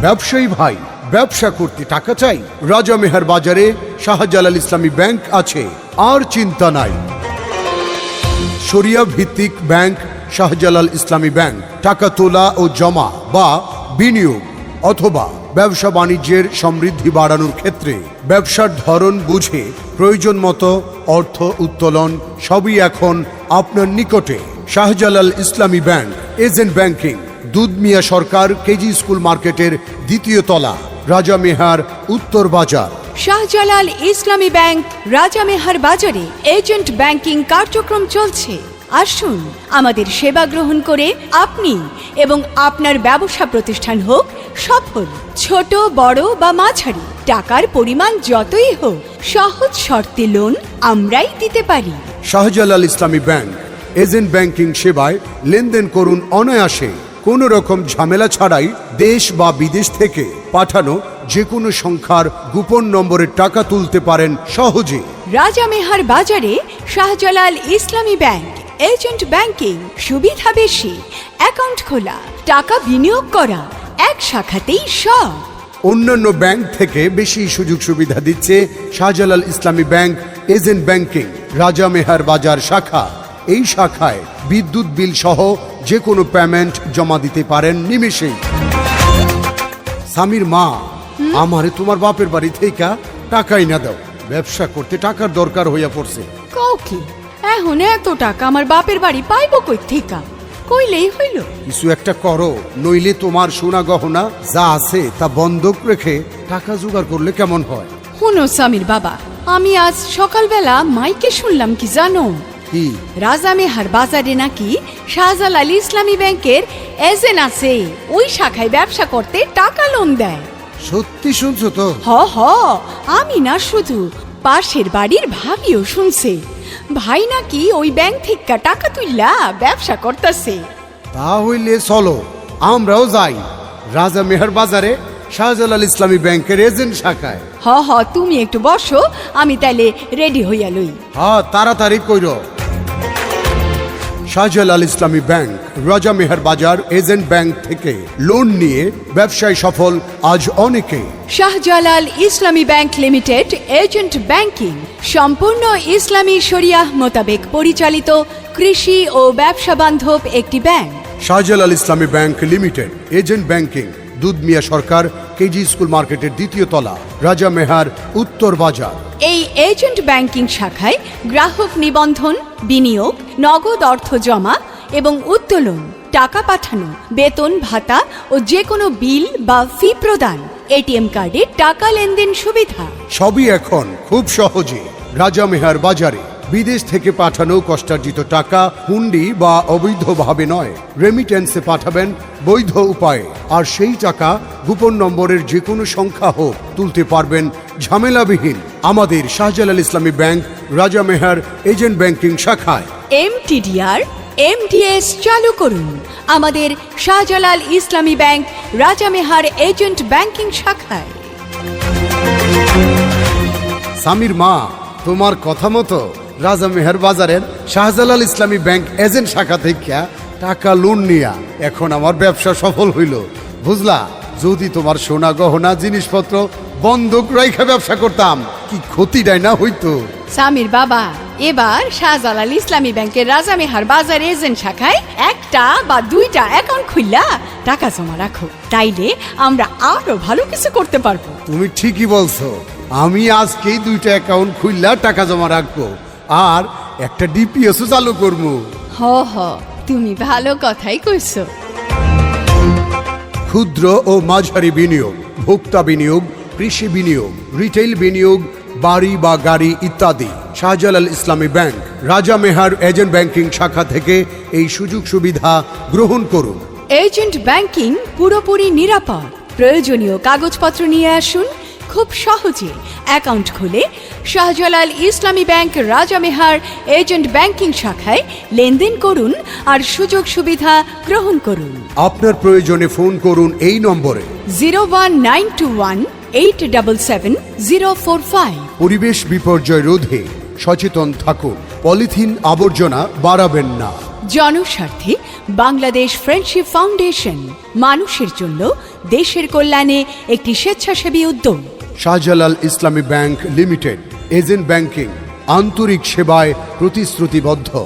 ব্যবসায়ী ভাই, ব্যবসা করতে টাকা চাই? রাজা মেহার বাজারে শাহজালাল ইসলামী ব্যাংক আছে, আর চিন্তা নাই। শরিয়া ভিত্তিক ব্যাংক শাহজালাল ইসলামী ব্যাংক। টাকা তোলা ও জমা বা বিনিয়োগ অথবা ব্যবসা বাণিজ্যের সমৃদ্ধি বাড়ানোর ক্ষেত্রে ব্যবসার ধরন বুঝে প্রয়োজন মতো অর্থ উত্তোলন সবই এখন আপনার নিকটে। শাহজালাল ইসলামী ব্যাংক এজেন্ট ব্যাংকিং, দুধমিয়া সরকার কেজি স্কুল মার্কেটের দ্বিতীয় তলা, রাজা মেহার, উত্তর বাজার। শাহজালাল ইসলামী ব্যাংক রাজা মেহার বাজারে এজেন্ট ব্যাংকিং কার্যক্রম চলছে। আসুন আমাদের সেবা গ্রহণ করে আপনি এবং আপনার ব্যবসা প্রতিষ্ঠান হোক সফল। ছোট বড় বা মাঝারি টাকার পরিমাণ যতই হোক, সহজ শর্তে লোন আমরাই দিতে পারি। শাহজালাল ইসলামী ব্যাংক এজেন্ট ব্যাংকিং সেবায় লেনদেন করুন অনায়াসে, কোনো রকম ঝামেলা ছাড়াই। দেশ বা বিদেশ থেকে পাঠানো যে কোনো সংখ্যার গোপন নম্বরে টাকা তুলতে পারেন সহজে। রাজা মেহার বাজারে শাহজালাল ইসলামী ব্যাংক এজেন্ট ব্যাংকিং, সুবিধা বেশি, অ্যাকাউন্ট খোলা, টাকা বিনিয়োগ করা, এক শাখাতেই সব। অন্যান্য ব্যাংক থেকে বেশি সুযোগ সুবিধা দিচ্ছে শাহজালাল ইসলামী ব্যাংক এজেন্ট ব্যাংকিং রাজা মেহার বাজার শাখা। এই শাখায় বিদ্যুৎ বিল সহ যে কোনো পেমেন্ট জমা দিতে পারেন নিমেষেই। স্বামীর মা, আমারে তোমার বাপের বাড়ি থেকে টাকাই না দাও, ব্যবসা করতে টাকার দরকার হইয়া পড়ছে। কও কি এখন এত টাকা আমার বাপের বাড়ি পাইব কই থেকে? কইলেই হইল। কিছু একটা করো, নইলে তোমার সোনা গহনা যা আছে তা বন্ধক রেখে টাকা জোগাড় করলে কেমন হয়? শুনো স্বামীর বাবা, আমি আজ সকালবেলা মাইকে শুনলাম কি জানো, কি? রাজা মেহার বাজারে নাকি শাহজালাল ইসলামী ব্যাংকের এজেন্ট আছে, ওই শাখায় ব্যবসা করতে টাকা লোন দেয়। সত্যি শুনছো তো? হ আমি না শুধু, পাশের বাড়ির ভাবিও শুনছে। ভাই নাকি ওই ব্যাংক থেকে টাকা তুইলা ব্যবসা করতেছে। তা হইলে চলো আমরাও যাই রাজা মেহার বাজারে শাহজালাল ইসলামী ব্যাংকের এজেন্ট শাখায়। হ তুমি একটু বসো, আমি তাইলে রেডি হইয়া লই। হ্যাঁ, তাড়াতাড়ি কইর। শাহজালাল ইসলামী ব্যাংক রাজা মেহার বাজার এজেন্ট ব্যাংক থেকে লোন নিয়ে ব্যবসায় সফল আজ অনেকে। শাহজালাল ইসলামী ব্যাংক লিমিটেড এজেন্ট ব্যাংকিং সম্পূর্ণ ইসলামী শরিয়াহ মোতাবেক পরিচালিত কৃষি ও ব্যবসা বান্ধব একটি ব্যাংক। শাহজালাল ইসলামী bank limited agent banking, Dudhmiya সরকার কেজি স্কুল মার্কেটের দ্বিতীয় তলা, রাজা মেহার, উত্তর বাজার। এই এজেন্ট ব্যাংকিং শাখায় গ্রাহক নিবন্ধন, বিনিয়োগ, নগদ অর্থ জমা এবং উত্তোলন, টাকা পাঠানো, বেতন ভাতা ও যে কোনো বিল বা ফি প্রদান, এটিএম কার্ডে টাকা লেনদেন সুবিধা সবই এখন খুব সহজে রাজা মেহার বাজারে। বিদেশ থেকে পাঠানো কষ্টার্জিত টাকা হুন্ডি বা অবৈধভাবে নয়, রেমিটেন্সে পাঠাবেন বৈধ উপায়ে। আর সেই টাকা গোপন নম্বরের যে কোনো সংখ্যা হোক তুলতে পারবেন ঝামেলাবিহীন আমাদের শাহজালাল ইসলামী ব্যাংক রাজা মেহার এজেন্ট ব্যাংকিং শাখায়। এমটিডিআর এমডিএস চালু করুন আমাদের শাহজালাল ইসলামী ব্যাংক রাজা মেহার এজেন্ট ব্যাংকিং শাখায়। স্বামীর মা, তোমার কথা মতো রাজা মেহার বাজারের শাহজালাল ইসলামী ব্যাংক এজেন্ট শাখা থেকে টাকা লোন নিয়া এখন আমার ব্যবসা সফল হইল, বুঝলা? যদি তোমার সোনা গহনা জিনিসপত্র বন্ধক রাইখা ব্যবসা করতাম, কি ক্ষতিটাই না হইতো। স্বামীর বাবা, এবার শাহজালাল ইসলামী ব্যাংকের রাজা মেহার বাজার এজেন্ট শাখায় একটা বা দুইটা অ্যাকাউন্ট খুললা টাকা জমা রাখো, তাইলে আমরা আরো ভালো কিছু করতে পারবো। তুমি ঠিকই বলছো, আমি আজকেই দুইটা অ্যাকাউন্ট খুললা টাকা জমা রাখবো আর একটা ডিপিএসও চালু করবো। হ তুমি ভালো কথাই কইছো। ক্ষুদ্র ও মাঝারি বিনিয়োগ, ভোক্তা বিনিয়োগ, কৃষি বিনিয়োগ, রিটেইল বিনিয়োগ, বাড়ি বা গাড়ি ইত্যাদি শাহজালাল ইসলামী ব্যাংক রাজা মেহার এজেন্ট ব্যাংকিং শাখা থেকে এই সুযোগ সুবিধা গ্রহণ করুন। এজেন্ট ব্যাংকিং পুরোপুরি নিরাপদ। প্রয়োজনীয় কাগজপত্র নিয়ে আসুন, খুব সহজে অ্যাকাউন্ট খুলে শাহজালাল ইসলামী ব্যাংক রাজা মেহার এজেন্ট ব্যাংকিং শাখায় লেনদেন করুন আর সুযোগ সুবিধা গ্রহণ করুন। আপনার প্রয়োজনে ফোন করুন এই নম্বরে 01921877045। পরিবেশ বিপর্যয় রোধে সচেতন থাকুন, পলিথিন আবর্জনা বাড়াবেন না। জনস্বার্থে বাংলাদেশ ফ্রেন্ডশিপ ফাউন্ডেশন, মানুষের জন্য দেশের কল্যাণে একটি স্বেচ্ছাসেবী উদ্যোগ। শাহজালাল ইসলামী ব্যাংক লিমিটেড, এজেন্ট ব্যাংকিং, আন্তরিক সেবায় প্রতিশ্রুতিবদ্ধ।